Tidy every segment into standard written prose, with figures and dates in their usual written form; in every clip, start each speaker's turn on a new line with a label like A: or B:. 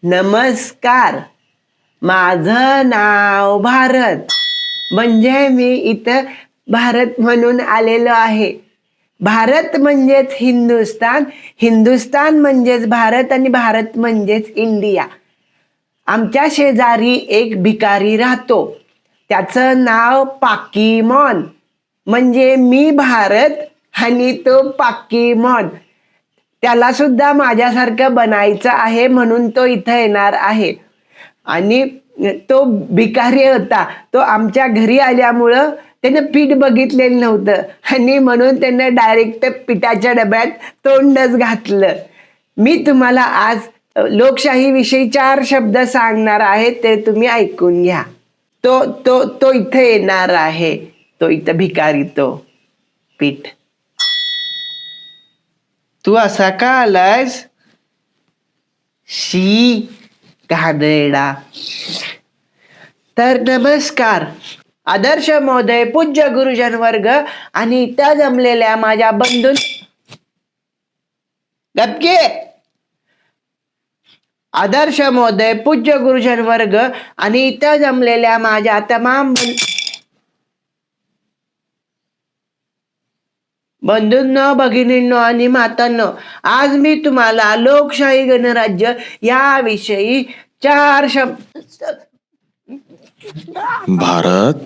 A: नमस्कार. माझं नाव भारत. म्हणजे मी इथं भारत म्हणून आलेलो आहे. भारत म्हणजेच हिंदुस्तान, हिंदुस्तान म्हणजेच भारत आणि भारत म्हणजेच इंडिया. आमच्या शेजारी एक भिकारी राहतो. त्याचं नाव पाकीमॉन. म्हणजे मी भारत आणि तो पाकीमॉन. त्याला सुद्धा माझ्यासारखं बनायचं आहे म्हणून तो इथं येणार आहे. आणि तो भिकारी होता. तो आमच्या घरी आल्यामुळं त्यानं पीठ बघितलेलं नव्हतं आणि म्हणून त्यानं डायरेक्ट पिठाच्या डब्यात तोंडच घातलं. मी तुम्हाला आज लोकशाही विषयी 4 शब्द सांगणार आहे, ते तुम्ही ऐकून घ्या. तो तो तो इथे येणार आहे. तो इथं भिकारी तो पीठ. तू असा का आलास? शी घाणेरडा. तर नमस्कार. आदर्श महोदय, पूज्य गुरुजन वर्ग आणि इथं जमलेल्या माझ्या बंधू गपके. आदर्श महोदय, पूज्य गुरुजन वर्ग आणि इथं जमलेल्या माझ्या तमाम बंधूंनो, भगिनींनो आणि मातांनो, आज मी तुम्हाला लोकशाही गणराज्य याविषयी 4 शब्द.
B: भारत,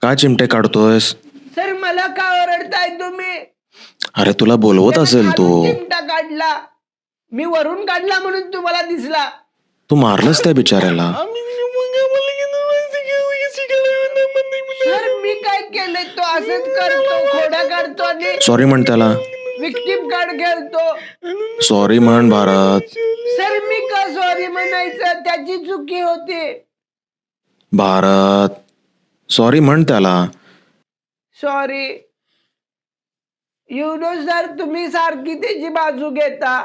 B: का चिमटे काढतोयस?
A: सर, मला का ओरडताय तुम्ही?
B: अरे तुला बोलवत असेल तो.
A: चिमटा काढला मी, वरून काढला म्हणून तुम्हाला दिसला.
B: तू मारलंस त्या बिचाऱ्याला.
A: सर, मी काय केलंय? तो असंच करतो, खोडा काढतो आणि
B: सॉरी म्हण त्याला.
A: विक्टिम कार्ड खेळतो.
B: सॉरी म्हण भारत.
A: सर, मी का सॉरी म्हणायचं? त्याची चुकी होती.
B: भारत, सॉरी म्हण त्याला.
A: सॉरी. यु नो सर, तुम्ही सारखी त्याची बाजू घेता.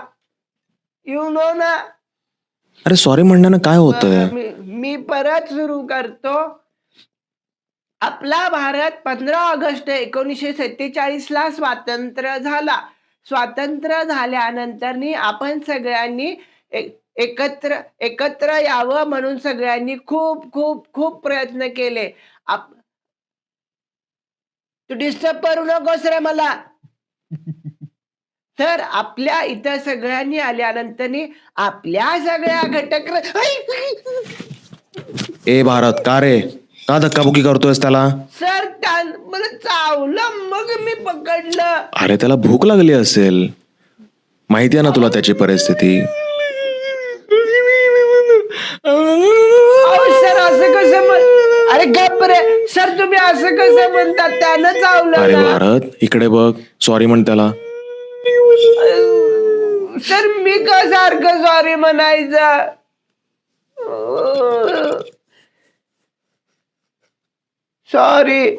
A: यु नो ना.
B: अरे सॉरी म्हणण्यानं काय होतंय?
A: मी परत सुरू करतो. आपला भारत 15 ऑगस्ट 1947 ला स्वातंत्र्य झाला. स्वातंत्र्य झाल्यानंतर आपण सगळ्यांनी एकत्र यावं म्हणून सगळ्यांनी खूप खूप खूप प्रयत्न केले. तू डिस्टर्ब करू नकोस रे मला. तर आपल्या इथं सगळ्यांनी आल्यानंतर आपल्या सगळ्या घटक.
B: ए भारत, का रे? का धक्काबुक्की करतोयस त्याला?
A: सर, मला चावलं, मग मी पकडलं.
B: अरे त्याला भूक लागली असेल, माहिती आहे ना तुला त्याची परिस्थिती.
A: सर, असं कसं अरे गप रे. सर, तुम्ही असं कसं म्हणतात? त्यानं चावलं.
B: अरे भारत, इकडे बघ. सॉरी म्हण त्याला.
A: सर, मी का सारखं सॉरी म्हणायचं? सॉरी.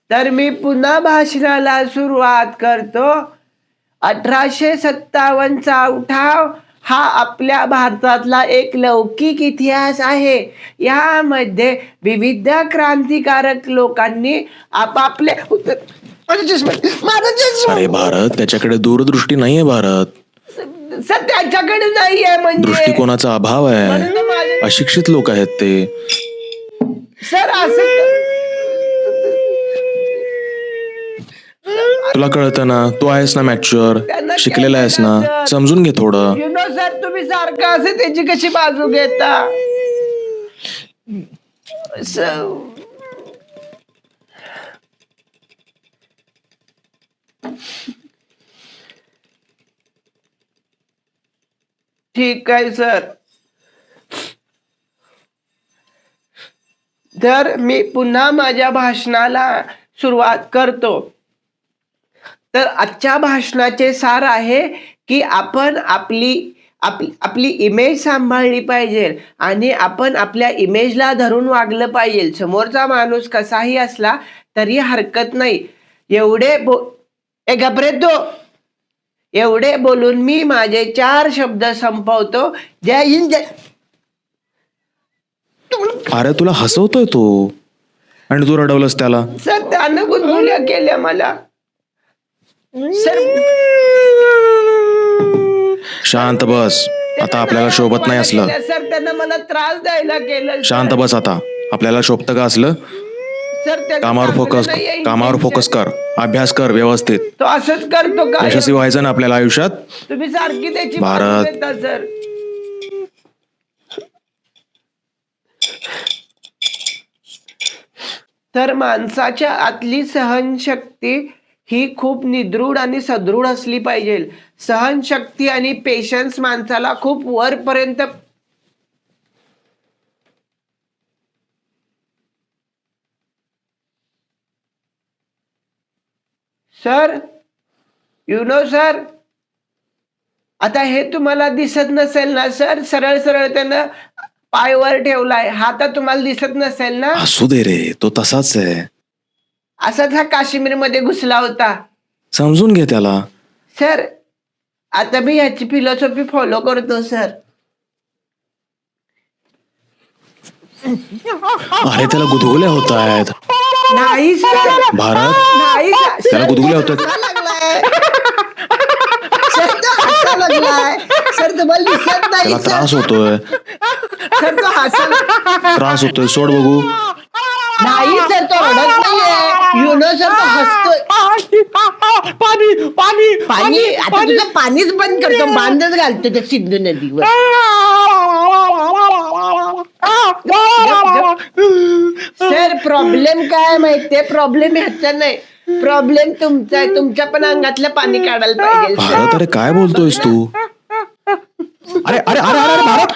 A: तर मी पुन्हा भाषणाला सुरुवात करतो. 1857चा उठाव हा आपल्या भारतातला एक लौकिक इतिहास आहे. यामध्ये विविध क्रांतिकारक लोकांनी आपापले.
B: अरे भारत, त्याच्याकडे दूरदृष्टी नाहीये भारत.
A: सर, त्याच्याकडे नाहीये म्हणजे
B: दृष्टिकोनाचा अभाव आहे. अशिक्षित लोक आहेत ते.
A: सर, असं
B: तुला कळतं ना, तू आहेस ना मॅच्युअर, शिकलेला आहेस ना, समजून घे थोडं.
A: यु नो सर, तुम्ही सारखं असं त्याची कशी बाजू घेता? ठीक आहे सर. तर मी पुन्हा माझ्या भाषणाला सुरुवात करतो. तर आजच्या भाषणाचे सार आहे की आपण आपली इमेज सांभाळली पाहिजे आणि आपण आपल्या इमेजला धरून वागलं पाहिजे. समोरचा माणूस कसाही असला तरी हरकत नाही. एवढे बोलून मी माझे 4 शब्द संपवतो. जय हिंद.
B: अरे तुला हसवतोय तो आणि तू रडवलंस त्याला.
A: सर, त्यानं गुदगुल्या केल्या मला. सर
B: शांत बस. आता आपल्याला शोभत नाही असलं.
A: सर त्यांना मला त्रास द्यायला केलं सर.
B: शांत बस आता. आपल्याला शोभतं का असलं?
A: सर त्यांना
B: कामावर फोकस
A: चांगलं नाहीये
B: कामावर फोकस
A: intention.
B: कर. अभ्यास कर व्यवस्थित.
A: तो असंच करतो का
B: यशस्वी व्हायचं ना आपल्याला आयुष्यात.
A: तुम्ही सारखी त्याची
B: भारत.
A: बाजू घेता सर. तर माणसाच्या आतली सहनशक्ती ही खूप निदृढ आणि सदृढ असली पाहिजे. सहनशक्ती आणि पेशन्स माणसाला खूप वरपर्यंत सर सर आता हे तुम्हाला दिसत नसेल ना सर. सरळ सरळ त्यानं पायवर ठेवलाय. हा तर तुम्हाला दिसत नसेल ना.
B: असू दे रे, तो तसाच आहे.
A: असाच हा काश्मीर मध्ये घुसला होता
B: समजून घे त्याला.
A: सर. आता मी ह्याची फिलॉसॉफी फॉलो करतो सर.
B: अरे त्याला गुदगुल्या होत आहेत.
A: नाही सर.
B: भारत,
A: नाही सर.
B: त्याला गुदगुल्या होत आहेत.
A: हसायला लागलाय. सर तो हसायला लागलाय. सर तुम्हाला दिसत नाही
B: त्याला
A: सर.
B: त्रास होतोय.
A: सर तो हसायला
B: त्रास होतोय. सोड बघू.
A: नाही सर. तो रडत नाहीये. सर तो हसतोय. पाणी आता तुझं पाणीच बंद करतो. बांधच घालतो त्या सिंधू नदीवर. सर प्रॉब्लेम काय माहितीये. प्रॉब्लेम ह्याचा नाही. प्रॉब्लेम तुमचा आहे. तुमच्या पण अंगातलं पाणी काढायला पाहिजे सर.
B: भारत, अरे काय बोलतोयस तू? अरे अरे अरे अरे भारत.